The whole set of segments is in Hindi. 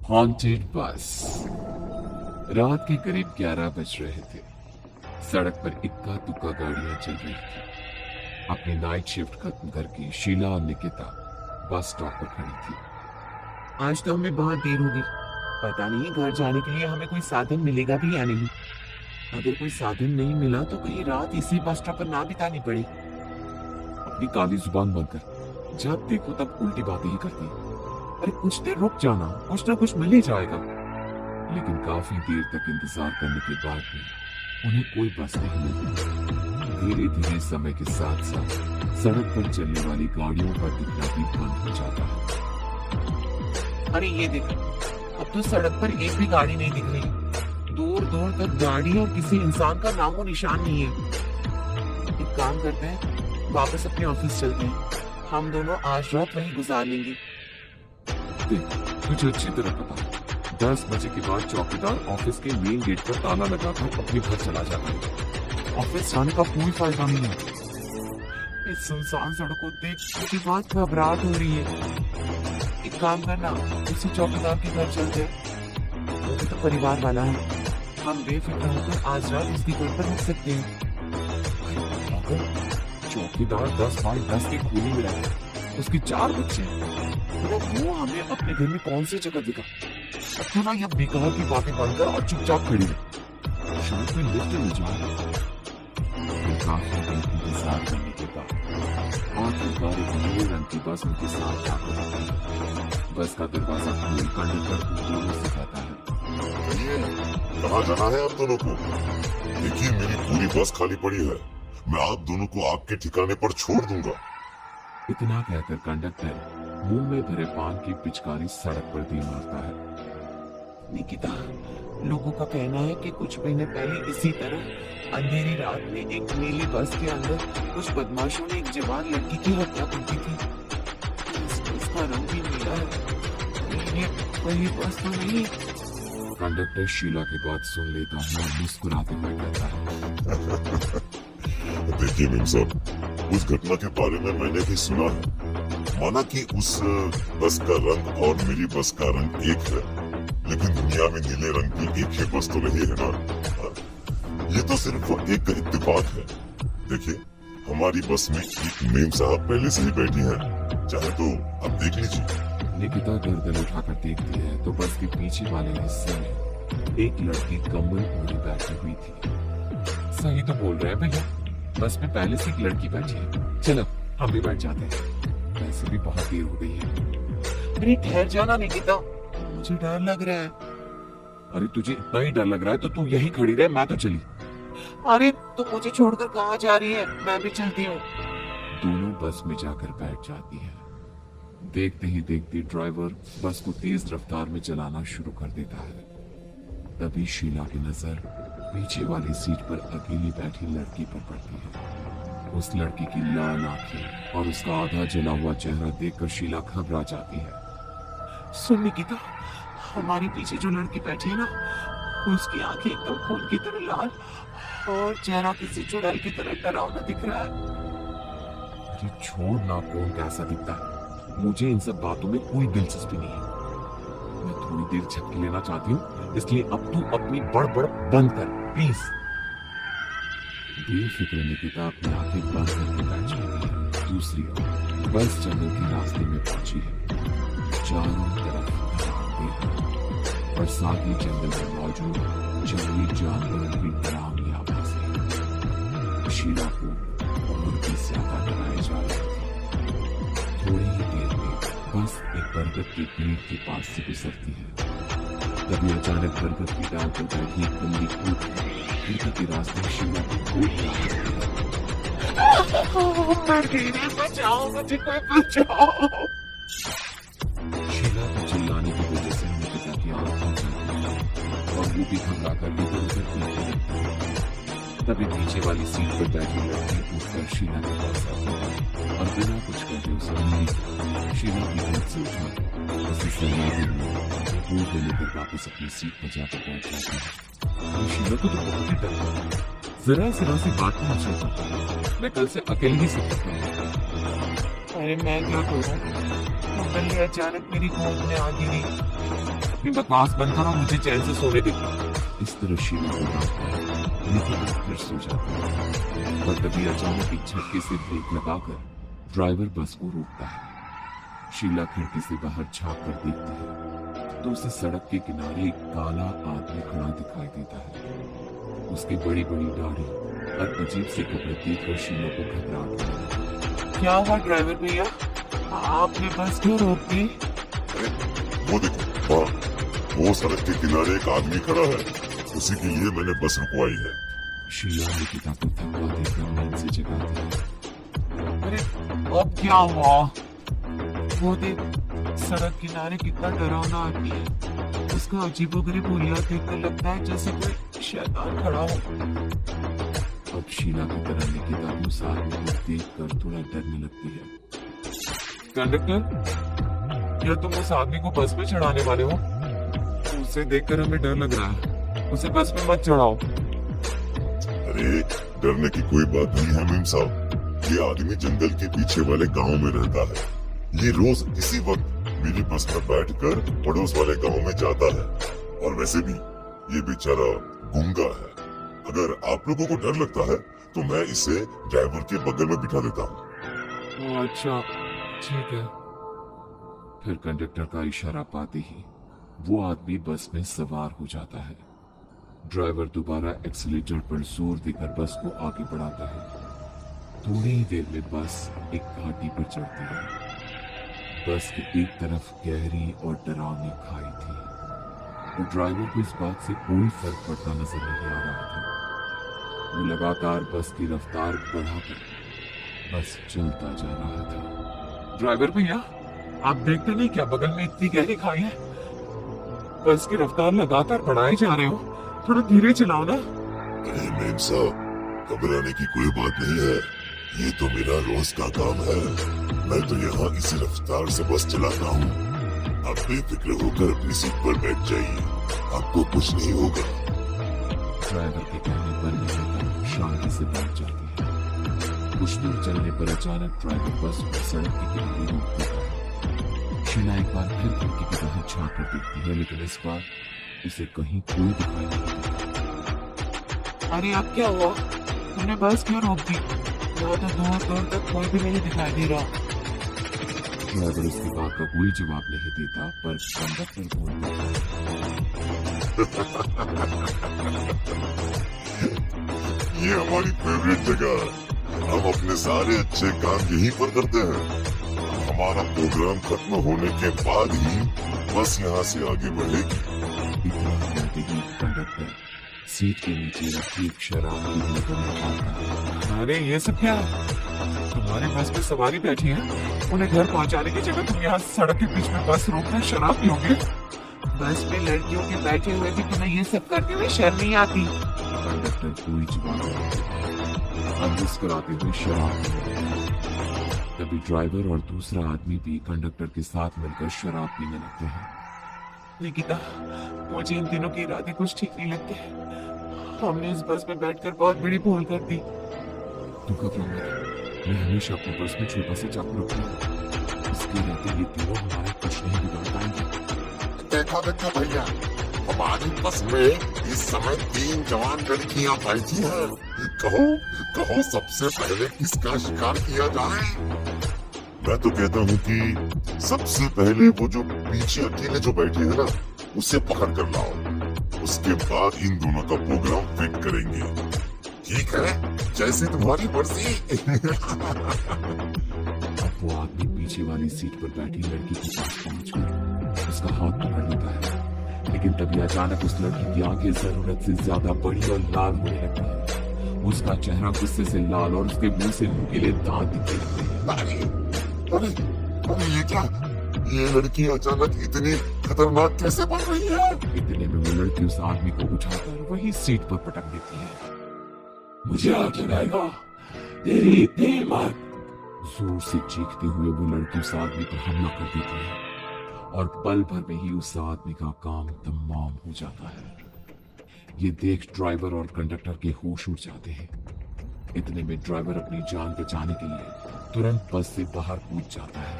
हॉन्टेड बस। रात के करीब 11 बज रहे थे। सड़क पर इक्का दुक्का गाड़ियां चल रही थी। अपनी नाइट शिफ्ट खत्म करके शीला और निकिता बस स्टॉप पर खड़ी थी। आज तो हमें बहुत देर होगी। पता नहीं घर जाने के लिए हमें कोई साधन मिलेगा भी या नहीं। अगर कोई साधन नहीं मिला तो कहीं रात इसी बस स्टॉप पर ना बितानी पड़ी। अपनी काली जुबान बंद कर। जब देखो तब उल्टी बातें ही करती है। अरे कुछ देर रुक जाना, कुछ ना कुछ मिल ही जाएगा। लेकिन काफी देर तक इंतजार करने के बाद भी उन्हें कोई बस नहीं मिली। धीरे धीरे समय के साथ साथ सड़क पर चलने वाली गाड़ियों का दिखना भी बंद हो जाता है। अरे ये देख, अब तो सड़क पर एक भी गाड़ी नहीं दिख रही। दूर दूर तक गाड़ी और किसी इंसान का नामो निशान नहीं है। एक काम करते हैं, वापस अपने ऑफिस चलते हैं। हम दोनों आज रात वहीं गुजार लेंगे। देख, तुझे अच्छी तरह पता है 10 बजे के बाद चौकीदार ऑफिस के मेन गेट पर ताला लगाकर अपने घर चला जाता है। ऑफिस जाने का कोई फायदा नहीं है। इस सुनसान सड़क को देख मुझे बहुत घबराहट हो रही है। एक काम करना, उसी चौकीदार के घर चलते हैं। वो भी तो परिवार वाला है। हम बेफिक्र होकर आज रात उसके घर पर रुक सकते हैं। अगर चौकीदार 10/10 की खूनी में रहे, उसकी 4 बच्चे हैं, तो वो हमें अपने घर में कौन सी जगह दिखा। अच्छा ना, यह बेकार की बातें बनकर और चुपचाप खड़ी रहे। शायद में लिफ्ट में जा काफी देर इंतजार करने के बाद आखिरकार एक नीले रंग की बस उनके साथ आकर आती है। बस का दरवाजा खोल कंडक्टर जोरों से कहता है, कहाँ जाना है आप दोनों को? देखिए मेरी पूरी बस खाली पड़ी है। मैं आप दोनों को आपके ठिकाने पर छोड़ दूंगा। इतना कहकर कंडक्टर मुंह में भरे पान की पिचकारी सड़क पर दे मारता है। निकिता, लोगों का कहना है कि कुछ महीने पहले इसी तरह अंधेरी रात में एक नीली बस के अंदर कुछ बदमाशों ने एक जवान लड़की की हत्या कर दी थी। उसका रंग भी नीला है। ये वही बस तो नहीं। कंडक्टर शीला की बात सुन लेता है और मुस्कुराते हुए कहता है, देखिए मेम साहब, उस घटना के बारे में मैंने भी सुना है। माना कि उस बस का रंग और मेरी बस का रंग एक है, लेकिन दुनिया में नीले रंग की एक ही बस तो नहीं है ना। ये तो सिर्फ एक इत्तेफाक है। देखिए, हमारी बस में एक मेम साहब पहले से ही बैठी है। चाहे तो आप देख लीजिए। निकिता गर्दन उठाकर देखती है तो बस के पीछे वाले हिस्से में एक लड़की कम्बल ओढ़े बैठी हुई थी। सही तो बोल रहे हैं भैया, बस में पहले से एक लड़की बैठी है। चलो हम भी बैठ जाते हैं, वैसे भी बहुत देर हो गई है। अरे ठहर जाना निकिता, मुझे डर लग रहा है। अरे तुझे इतना ही डर लग रहा है तो तू यहीं खड़ी रहे, मैं तो चली। अरे तुम मुझे छोड़कर कहाँ जा रही है? मैं भी चलती हूँ। दोनों बस में जाकर बैठ जाती है। देखते ही देखते ड्राइवर बस को तेज रफ्तार में चलाना शुरू कर देता है। तभी शीला की नजर पीछे वाली सीट पर अकेली बैठी लड़की पर पड़ती है। उस लड़की की लाल आंखें और उसका आधा जला हुआ चेहरा देखकर शीला घबरा जाती है। सुन निकिता, हमारे पीछे जो लड़की बैठी है ना, उसकी आंखें एकदम खून की तरह लाल और चेहरा किसी चुड़ैल की तरह डरावना दिख रहा है। अरे छोड़ ना, कौन कैसा दिखता है? मुझे इन सब बातों में कोई दिलचस्पी नहीं है। मैं थोड़ी देर झपकी लेना चाहती हूँ, इसलिए अब तू अपनी बड़बड़ बंद कर प्लीज। बेफिक्र निकिता अपनी आंखें बंद करके बैठ जाती है। दूसरी ओर बस जंगल के रास्ते में पहुंची है। चारों तरफ और साथ ही जंगल में मौजूद जंगली जानवरों की डरावनी आवाजें शीला को और भी ज्यादा डराए जा रहे थे। थोड़ी ही देर में बस एक बरगद के पेड़ के पास से गुजरती है। तभी अचानक बरगद की डाल पर बैठी एक बंदी कूद खिड़की के रास्ते शीला को कूद बचाओ मुझे, कोई बचाओ। शीला को चिल्लाने की वजह से निकिता की आंख खुल जाती है और वो भी घबरा कर इधर उधर देखने लगती है। तभी पीछे वाली सीट पर बैठी लड़की उठकर शीला के पास आती है और बिना कुछ कहे उसे शीला की गोद से उठा उसे सहलाते हुए दूर को लेकर वापस अपनी सीट पर जाकर बैठ जाती है। शीला को तो बहुत ही डर लगा। जरा सी बात नहीं चलता, मैं कल से अकेले ही सब सकता हूँ। अरे मैं क्या करूँ? अचानक मेरी गोद में आ गिरी। अपनी बकवास बंद करो, मुझे चैन से सोने दे। इस तरह शीला को डांटता है, लेकिन वो फिर सो जाता है। पर तभी अचानक एक झटके से ब्रेक लगाकर ड्राइवर बस को रोकता है। शीला खिड़की से बाहर झांक कर देखती है तो उसे सड़क के किनारे एक काला आदमी खड़ा दिखाई देता है। उसकी बड़ी बड़ी दाढ़ी और अजीब से कपड़े देखकर शीला को घबराहट होने लगती है। क्या हुआ ड्राइवर भैया, आपने बस क्यों रोक दी? अरे वो देखो, हाँ वो सड़क के किनारे एक आदमी खड़ा है, उसी के लिए मैंने बस रुकवाई है। शीला निकिता को थका देखकर नींद से जगाती है। अरे अब क्या हुआ? वो देख, सड़क किनारे कितना डरावना आदमी है। उसका अजीबोगरीब हुलिया देखकर लगता है जैसे कोई शैतान खड़ा हो। अब शीला की तरह निकिता भी उस आदमी को देखकर थोड़ा डरने लगती है। कंडक्टर, क्या तुम उस आदमी को बस में चढ़ाने वाले हो? उसे देखकर हमें डर लग रहा है, उसे बस में मत चढ़ाओ। अरे डरने की कोई बात नहीं है मेम साहब, ये आदमी जंगल के पीछे वाले गांव में रहता है। ये रोज इसी वक्त मेरी बस में बैठकर पड़ोस वाले गांव में जाता है। और वैसे भी ये बेचारा गूंगा है। अगर आप लोगों को डर लगता है तो मैं इसे ड्राइवर के बगल में बिठा देता हूँ। अच्छा ठीक है। फिर कंडक्टर का इशारा पाते ही वो आदमी बस में सवार हो जाता है। ड्राइवर दोबारा एक्सीलेटर पर जोर देकर बस को आगे बढ़ाता है। थोड़ी ही देर में बस एक घाटी पर चढ़ती है। बस की एक तरफ गहरी और डरावनी खाई थी। तो ड्राइवर को इस बात से कोई फर्क पड़ता नजर नहीं आ रहा था। वो लगातार बस की रफ्तार बढ़ाकर बस चलता जा रहा था। ड्राइवर भैया, आप देखते नहीं क्या बगल में इतनी गहरी खाई है? बस की रफ्तार लगातार बढ़ाए जा रहे हो, थोड़ा धीरे चलाओ ना। अरे मेम साहब, घबराने की कोई बात नहीं है, ये तो मेरा रोज का काम है। मैं तो यहाँ इसी रफ्तार से बस चलाता हूँ। आप बेफिक्र होकर अपनी सीट पर बैठ जाइए, आपको कुछ नहीं होगा। ड्राइवर के कहने पर निकिता शांति से बैठ जाती है। कुछ दूर चलने पर अचानक ड्राइवर बस को सड़क के किनारे रोक देता है। शीला एक बार फिर खिड़की की बाहर झांक कर देखती है, लेकिन इस बार उसे कहीं कोई दिखाई नहीं देता। अरे अब क्या हुआ? तुमने बस क्यों रोक दी? यहाँ तो दूर दूर तक कोई भी नहीं दिखाई दे रहा। ड्राइवर उसकी बात का कोई जवाब नहीं देता, पर कंडक्टर बोलता है। ये हमारी फेवरेट जगह है। हम अपने सारे अच्छे काम यहीं पर करते हैं। हमारा प्रोग्राम खत्म होने के बाद ही बस यहाँ से आगे बढ़ेगी। इतना कहते ही कंडक्टर सीट के नीचे रखी एक शराब की बोतल निकालता है। अरे ये सब क्या? तुम्हारे बस में सवारी बैठी है, उन्हें घर पहुंचाने की जगह तुम यहाँ सड़क के बीच में बस रोककर शराब पियोगे? बस में लड़कियों के बैठे हुए भी तुम्हें ये सब करते हुए शर्म नहीं आती? कंडक्टर कोई जवाब नहीं देता और मुस्कुराते हुए शराब पीने लगता है। तभी ड्राइवर और दूसरा आदमी भी कंडक्टर के साथ मिलकर शराब पीने लगते हैं। निकिता, मुझे इन दिनों के इरादे कुछ ठीक नहीं लगते। हमने इस बस में बैठकर बहुत बड़ी भूल कर दी। तू घबरा मत, मैं हमेशा अपनी पर्स में छोटा सा चाकू रखता हूँ। इसके रहते ये तीनों हमारा कुछ नहीं बिगाड़ पाएंगे। देखा भैया, हमारी बस में इस समय 3 जवान लड़कियां बैठी हैं। कहो सबसे पहले किसका शिकार किया जाए? मैं तो कहता हूँ कि सबसे पहले वो जो पीछे अकेले जो बैठे हैं ना, उसे पकड़ कर लाओ। उसके बाद इन दोनों का प्रोग्राम फिट करेंगे। ठीक है, जैसे तुम्हारी मर्जी। अब वो आदमी पीछे वाली सीट पर बैठी लड़की के पास पहुंचकर उसका हाथ पकड़ लेता है, लेकिन तभी अचानक उस लड़की की आंखें जरूरत से ज्यादा बड़ी और लाल होने लगती है। उसका चेहरा गुस्से से लाल और उसके मुंह से नुकीले दांत दिखने लगते हैं। अरे ये क्या? ये लड़की अचानक इतनी खतरनाक कैसे बन रही है? इतने में वो लड़की उस आदमी को उठाकर वही सीट पर पटक देती है। मुझे आग लगाएगा, तेरी इतनी हिम्मत! जोर से चीखते हुए वो लड़की उस आदमी पर हमला कर देती है और पल भर में ही उस आदमी का काम तमाम हो जाता है। ये देख ड्राइवर और कंडक्टर के होश उड़ जाते हैं। इतने में ड्राइवर अपनी जान बचाने के लिए तुरंत बस से बाहर कूद जाता है,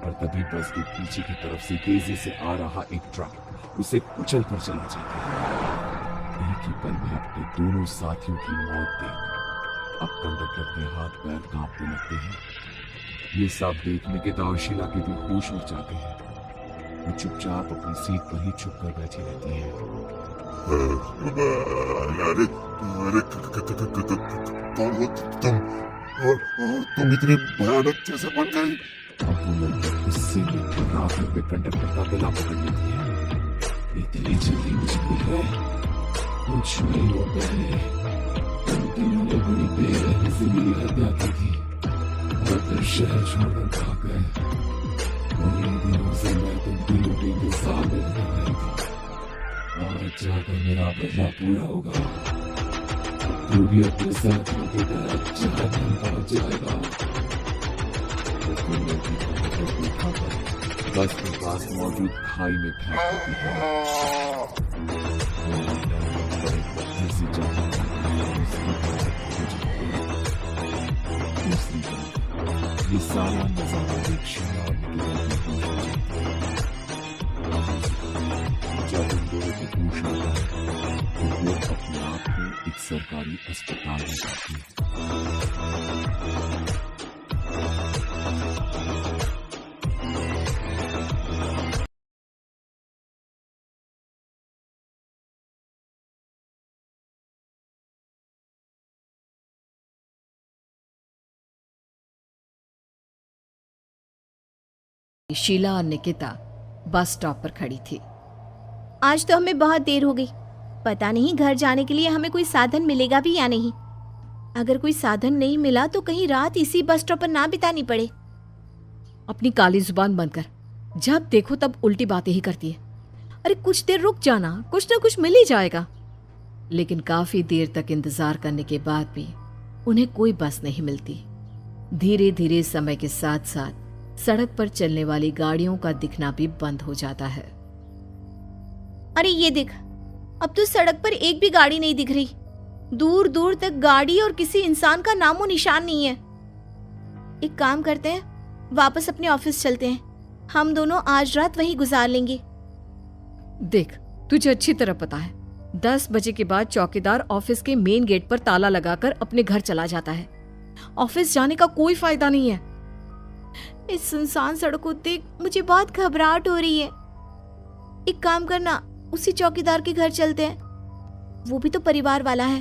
और तभी बस के पीछे की तरफ से तेजी से आ रहा एक ट्रक उसे कुचल कर चला जाता है। एक ही पल में अपने दोनों साथियों की मौत देख अब कंडक्टर के हाथ पैर कांपने लगते हैं। ये सब देखने के बाद शीला के भी होश उड़ जाते हैं। वो चुपचाप अपनी सीट पर ही छुप कर बैठी रहती है। अरे अरे कौन हो तुम? और तुम इतने भयानक कैसे बन गई? अब वो लड़की गुस्से में घबराकर पे कंडक्टर का गला पकड़ लेती है। इतनी जल्दी मुझे है कुछ महीनों पहले तुम तीनों ने बड़ी बेरहमी से मेरी हत्या की थी और फिर शहर छोड़कर भाग गए। उन्हीं दिनों से मैं तुम तीनों के इंतजार में लगा रही थी। आज जाकर मेरा बदला पूरा होगा। अब तू भी अपने साथियों की तरह जहन्नम पहुंच जाएगा। वो लड़की कंडक्टर को उठाकर बस के पास मौजूद खाई में फेंक देती है। से जाता दूसरी तरफ ये सारा नजारा देख शीला और निकिता की जब उन दोनों को पूछ आता है तो वो अपने आप को एक सरकारी अस्पताल में जाती है। शीला और निकिता बस स्टॉप पर खड़ी थी। आज तो हमें बहुत देर हो गई। पता नहीं घर जाने के लिए हमें कोई साधन मिलेगा भी या नहीं। अगर कोई साधन नहीं मिला तो कहीं रात इसी बस स्टॉप पर ना बितानी पड़े। अपनी काली जुबान बंद कर। जब देखो तब उल्टी बातें ही करती है। अरे कुछ देर रुक जाना, कुछ ना कुछ मिल ही जाएगा। लेकिन काफी देर तक इंतजार करने के बाद भी उन्हें कोई बस नहीं मिलती। धीरे धीरे समय के साथ साथ सड़क पर चलने वाली गाड़ियों का दिखना भी बंद हो जाता है। अरे ये देख, अब तो सड़क पर एक भी गाड़ी नहीं दिख रही। दूर दूर तक गाड़ी और किसी इंसान का नामो निशान नहीं है। एक काम करते हैं, वापस अपने ऑफिस चलते हैं। हम दोनों आज रात वहीं गुजार लेंगे। देख, तुझे अच्छी तरह पता है 10 बजे के बाद चौकीदार ऑफिस के मेन गेट पर ताला लगाकर अपने घर चला जाता है। ऑफिस जाने का कोई फायदा नहीं है। इस सुनसान सड़क को देख मुझे बहुत घबराहट हो रही है। एक काम करना, उसी चौकीदार के घर चलते हैं। वो भी तो परिवार वाला है।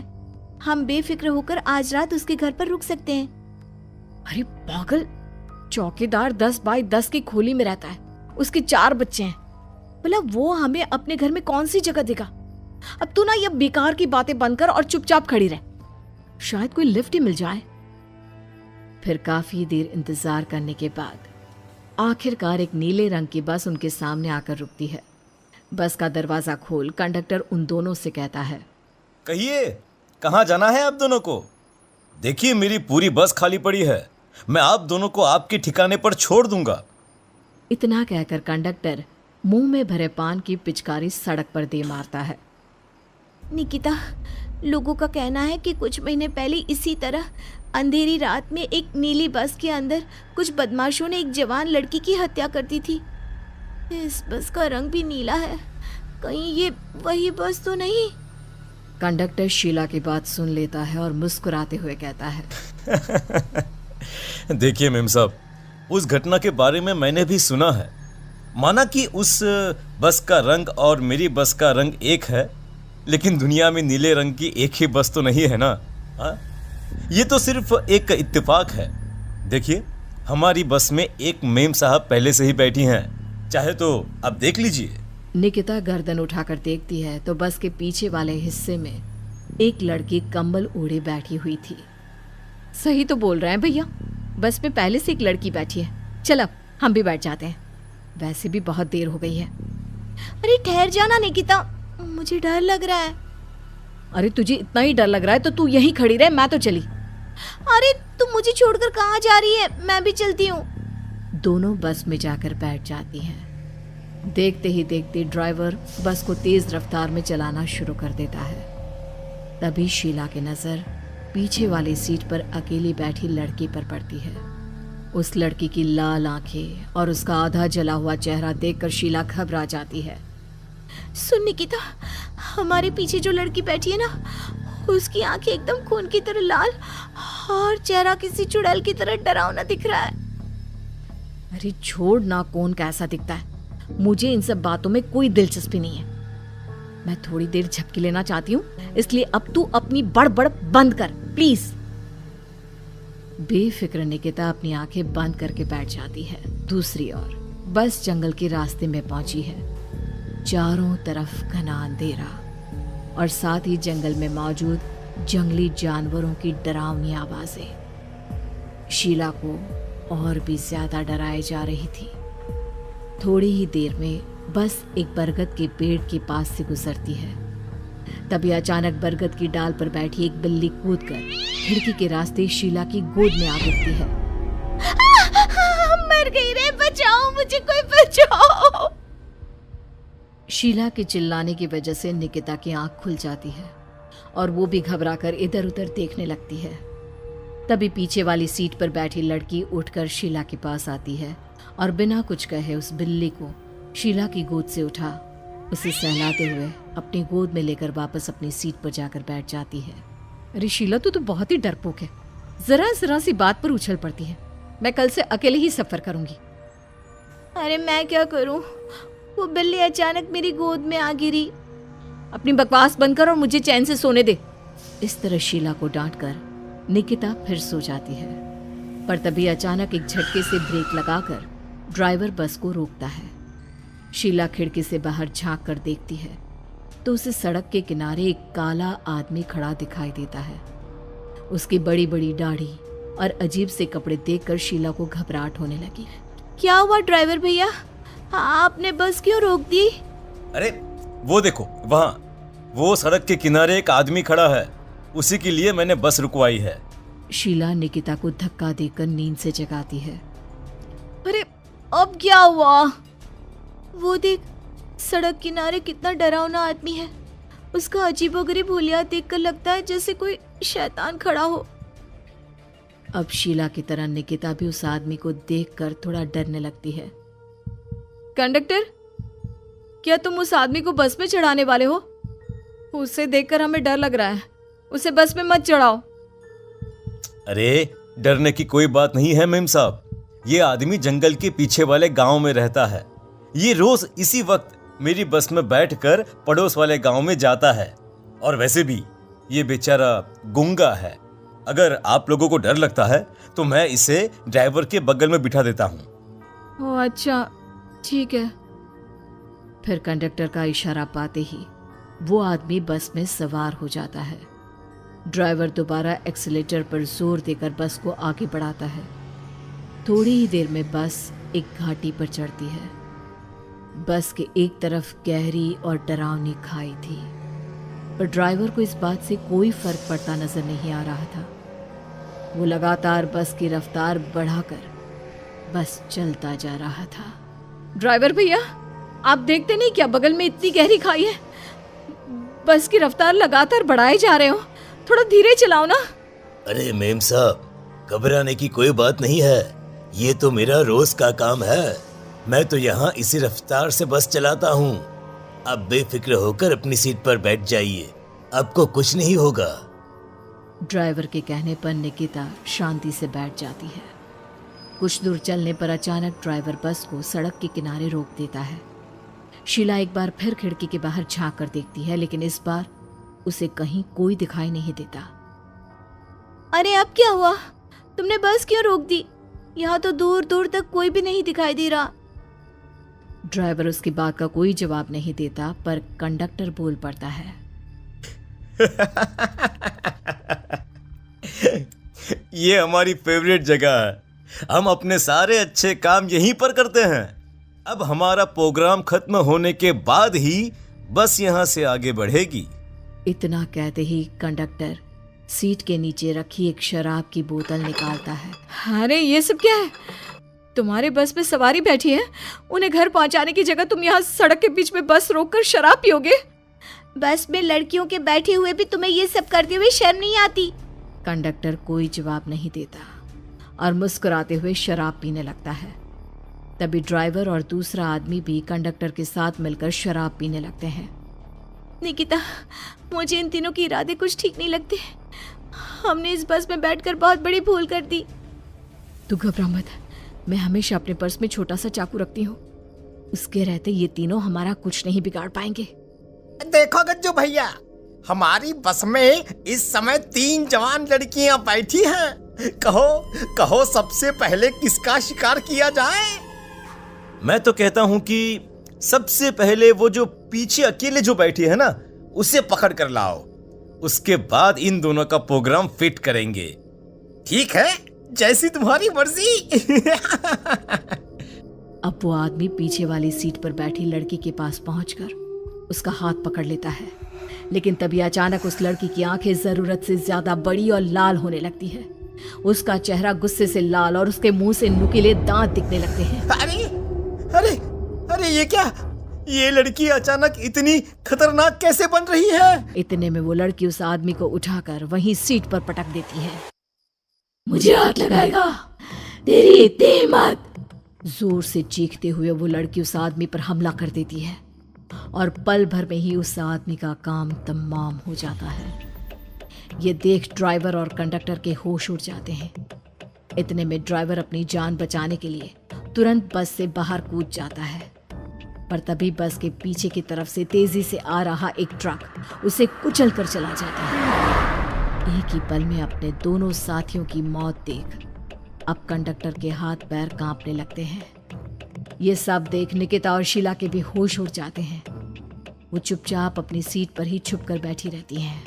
हम बेफिक्र होकर आज रात उसके घर पर रुक सकते हैं। अरे पागल, चौकीदार 10 बाई 10 की खोली में रहता है। उसके 4 बच्चे हैं। भला वो हमें अपने घर में कौन सी जगह देगा। अब तू ना ये बेकार की बातें बंद कर और चुपचाप खड़ी रह। शायद कोई लिफ्ट ही मिल जाए। फिर काफी देर इंतजार करने के बाद आखिरकार एक नीले रंग की बस उनके सामने आकर रुकती है। बस का दरवाजा खोल कंडक्टर उन दोनों से कहता है, कहिए कहाँ जाना है आप दोनों को? देखिए मेरी पूरी बस खाली पड़ी है। मैं आप दोनों को आपके ठिकाने पर छोड़ दूंगा। इतना कहकर कंडक्टर मुंह में भरे पान की पिचकारी सड़क पर दे मारता है। निकिता, लोगों का कहना है कि कुछ महीने पहले इसी तरह अंधेरी रात में एक नीली बस के अंदर कुछ बदमाशों ने एक जवान लड़की की हत्या कर दी थी। इस बस का रंग भी नीला है। कहीं ये वही बस तो नहीं? कंडक्टर शीला की बात सुन लेता है और मुस्कुराते हुए कहता है, देखिए मेम साहब, उस घटना के बारे में मैंने भी सुना है। माना कि उस बस का रंग और मेरी बस का रंग एक है, लेकिन दुनिया में नीले रंग की एक ही बस तो नहीं है ना। हाँ, ये तो सिर्फ एक इत्तेफाक है। देखिए हमारी बस में एक मेम साहब पहले से ही बैठी हैं, चाहे तो आप देख लीजिए। निकिता गर्दन उठाकर देखती है तो बस के पीछे वाले हिस्से में एक लड़की कंबल ओढ़े बैठी हुई थी। सही तो बोल रहे हैं भैया, बस में पहले से एक लड़की बैठी है। चल अब हम भी बैठ जाते हैं, वैसे भी बहुत देर हो गई है। अरे ठहर जाना निकिता, मुझे डर लग रहा है। अरे तुझे इतना ही डर लग रहा है तो तू यहीं खड़ी रहे, मैं तो चली। अरे तुम मुझे छोड़कर कहाँ जा रही है? मैं भी चलती हूँ। दोनों बस में जाकर बैठ जाती हैं। देखते ही देखते ड्राइवर बस को तेज रफ्तार में चलाना शुरू कर देता है। तभी शीला की नजर पीछे वाली सीट पर अकेली बैठी लड़की पर पड़ती है। उस लड़की की लाल आंखें और उसका आधा जला हुआ चेहरा देखकर शीला घबरा जाती है। सुन निकिता, हमारे पीछे जो लड़की बैठी है ना, उसकी आंखें एकदम खून की तरह लाल और चेहरा किसी चुड़ैल की तरह डरावना दिख रहा है। अरे छोड़ ना, कौन कैसा दिखता है, मुझे इन सब बातों में कोई दिलचस्पी नहीं है। मैं थोड़ी देर झपकी लेना चाहती हूँ, इसलिए अब तू अपनी बड़बड़ बंद कर प्लीज। बेफिक्र निकिता अपनी आंखें बंद करके बैठ जाती है। दूसरी ओर बस जंगल के रास्ते में पहुंची है। चारों तरफ घना अंधेरा और साथ ही जंगल में मौजूद जंगली जानवरों की डरावनी आवाजें शीला को और भी ज्यादा डराए जा रही थी। थोड़ी ही देर में बस एक बरगद के पेड़ के पास से गुजरती है। तभी अचानक बरगद की डाल पर बैठी एक बिल्ली कूदकर खिड़की के रास्ते शीला की गोद में आ गिरती है। मर गई रे, बचाओ मुझे, कोई बचाओ। शीला के चिल्लाने की वजह से निकिता की आंख खुल जाती है और वो भी घबराकर इधर उधर देखने लगती है। तभी पीछे वाली सीट पर बैठी लड़की उठकर शीला के पास आती है और बिना कुछ कहे उस बिल्ली को शीला की गोद से उठा उसे सहलाते हुए अपनी गोद में लेकर वापस अपनी सीट पर जाकर बैठ जाती है। अरे शीला, तू तो बहुत ही डरपोक है, जरा जरा सी बात पर उछल पड़ती है। मैं कल से अकेले ही सफर करूंगी। अरे मैं क्या करूं, वो बिल्ली अचानक मेरी गोद में आ गिरी। अपनी बकवास बंद कर और मुझे चैन से सोने दे। इस तरह शीला को डांटकर निकिता फिर सो जाती है, पर तभी अचानक एक झटके से ब्रेक लगाकर ड्राइवर बस को रोकता है। शीला खिड़की से बाहर झांक कर देखती है तो उसे सड़क के किनारे एक काला आदमी खड़ा दिखाई देता है। उसकी बड़ी बड़ी दाढ़ी और अजीब से कपड़े देखकर शीला को घबराहट होने लगी। क्या हुआ ड्राइवर भैया, आपने बस क्यों रोक दी? अरे वो देखो, वहाँ वो सड़क के किनारे एक आदमी खड़ा है, उसी के लिए मैंने बस रुकवाई है। शीला निकिता को धक्का देकर नींद से जगाती है। अरे अब क्या हुआ? वो देख, सड़क किनारे कितना डरावना आदमी है। उसका अजीबोगरीब हुलिया देखकर लगता है जैसे कोई शैतान खड़ा हो। अब शीला की तरह निकिता भी उस आदमी को देखकर थोड़ा डरने लगती है। कंडक्टर, क्या तुम उस आदमी को बस में चढ़ाने वाले हो? उसे देखकर हमें डर लग रहा है, उसे बस में मत चढ़ाओ। अरे डरने की कोई बात नहीं है मेम साहब, ये आदमी जंगल के पीछे वाले गांव में रहता है। ये रोज इसी वक्त मेरी बस में बैठकर पड़ोस वाले गांव में जाता है। और वैसे भी ये बेचारा गूंगा है। अगर आप लोगों को डर लगता है तो मैं इसे ड्राइवर के बगल में बिठा देता हूँ। ओह अच्छा, ठीक है। फिर कंडक्टर का इशारा पाते ही वो आदमी बस में सवार हो जाता है। ड्राइवर दोबारा एक्सीलेटर पर जोर देकर बस को आगे बढ़ाता है। थोड़ी ही देर में बस एक घाटी पर चढ़ती है। बस के एक तरफ गहरी और डरावनी खाई थी, पर ड्राइवर को इस बात से कोई फर्क पड़ता नजर नहीं आ रहा था। वो लगातार बस की रफ्तार बढ़ाकर बस चलता जा रहा था। ड्राइवर भैया, आप देखते नहीं क्या बगल में इतनी गहरी खाई है? बस की रफ्तार लगातार बढ़ाए जा रहे हो, थोड़ा धीरे चलाओ ना। अरे मेम साहब, घबराने की कोई बात नहीं है, ये तो मेरा रोज का काम है। मैं तो यहाँ इसी रफ्तार से बस चलाता हूँ। अब बेफिक्र होकर अपनी सीट पर बैठ जाइए, आपको कुछ नहीं होगा। ड्राइवर के कहने पर निकिता शांति से बैठ जाती है। कुछ दूर चलने पर अचानक ड्राइवर बस को सड़क के किनारे रोक देता है। शीला एक बार फिर खिड़की के बाहर झांक कर देखती है, लेकिन इस बार उसे कहीं कोई दिखाई नहीं देता। अरे अब क्या हुआ? तुमने बस क्यों रोक दी? यहाँ तो दूर दूर तक कोई भी नहीं दिखाई दे रहा। ड्राइवर उसकी बात का कोई जवाब नहीं देता, पर कंडक्टर बोल पड़ता है। ये हमारी फेवरेट जगह है, हम अपने सारे अच्छे काम यहीं पर करते हैं। अब हमारा प्रोग्राम खत्म होने के बाद ही बस यहाँ से आगे बढ़ेगी। इतना कहते ही कंडक्टर सीट के नीचे रखी एक शराब की बोतल निकालता है। अरे ये सब क्या है? तुम्हारे बस में सवारी बैठी है, उन्हें घर पहुंचाने की जगह तुम यहाँ सड़क के बीच में बस रोककर शराब पियोगे? बस में लड़कियों के बैठे हुए भी तुम्हें ये सब करते हुए शर्म नहीं आती? कंडक्टर कोई जवाब नहीं देता और मुस्कुराते हुए शराब पीने लगता है। तभी ड्राइवर और दूसरा आदमी भी कंडक्टर के साथ मिलकर शराब पीने लगते हैं। निकिता, मुझे इन तीनों के इरादे कुछ ठीक नहीं लगते। हमने इस बस में बैठकर बहुत बड़ी भूल कर दी। तू घबरा मत, मैं हमेशा अपने पर्स में छोटा सा चाकू रखती हूँ। उसके रहते ये तीनों हमारा कुछ नहीं बिगाड़ पाएंगे। देखो गज्जू भैया, हमारी बस में इस समय 3 जवान लड़कियां बैठी हैं। कहो कहो सबसे पहले किसका शिकार किया जाए? मैं तो कहता हूं कि सबसे पहले वो जो पीछे अकेले जो बैठी है ना, उसे पकड़ कर लाओ। उसके बाद इन दोनों का प्रोग्राम फिट करेंगे। ठीक है, जैसी तुम्हारी मर्जी। अब वो आदमी पीछे वाली सीट पर बैठी लड़की के पास पहुंचकर उसका हाथ पकड़ लेता है, लेकिन तभी अचानक उस लड़की की आंखें जरूरत से ज्यादा बड़ी और लाल होने लगती है। उसका चेहरा गुस्से से लाल और उसके मुंह से नुकीले दांत दिखने लगते हैं। अरे अरे अरे, ये क्या? ये लड़की अचानक इतनी खतरनाक कैसे बन रही है? इतने में वो लड़की उस आदमी को उठाकर वहीं सीट पर पटक देती है। मुझे हाथ लगाएगा, तेरी इतनी हिम्मत! जोर से चीखते हुए वो लड़की उस आदमी पर हमला कर देती है और पल भर में ही उस आदमी का काम तमाम हो जाता है। ये देख ड्राइवर और कंडक्टर के होश उड़ जाते हैं। इतने में ड्राइवर अपनी जान बचाने के लिए तुरंत बस से बाहर कूद जाता है, पर तभी बस के पीछे की तरफ से तेजी से आ रहा एक ट्रक उसे कुचल कर चला जाता है। एक ही पल में अपने दोनों साथियों की मौत देख अब कंडक्टर के हाथ पैर कांपने लगते हैं। ये सब देख निकिता और शीला के भी होश उड़ जाते हैं। वो चुपचाप अपनी सीट पर ही छुप कर बैठी रहती हैं।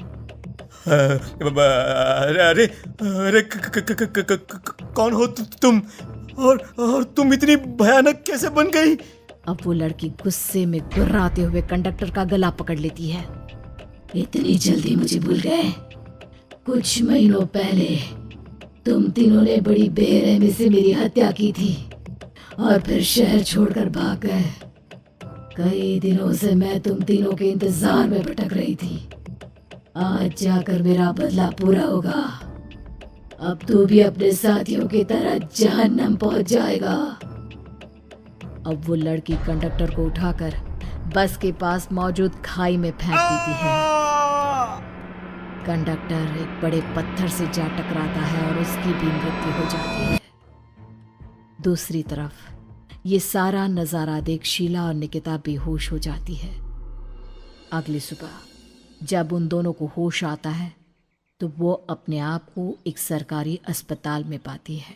अरे अरे अरे, कौन हो तुम? और तुम इतनी भयानक कैसे बन गई? अब वो लड़की गुस्से में गुर्राते हुए कंडक्टर का गला पकड़ लेती है। इतनी जल्दी मुझे भूल गए? कुछ महीनों पहले तुम तीनों ने बड़ी बेरहमी से मेरी हत्या की थी और फिर शहर छोड़कर भाग गए। कई दिनों से मैं तुम तीनों के इंतजार में भटक रही थी। आज जाकर मेरा बदला पूरा होगा। अब तू भी अपने साथियों की तरह जहन्नम पहुंच जाएगा। अब वो लड़की कंडक्टर को उठाकर बस के पास मौजूद खाई में फेंक देती है। कंडक्टर एक बड़े पत्थर से जा टकराता है और उसकी भी मृत्यु हो जाती है। दूसरी तरफ ये सारा नजारा देख शीला और निकिता बेहोश हो जाती है। अगली सुबह जब उन दोनों को होश आता है तो वो अपने आप को एक सरकारी अस्पताल में पाती है।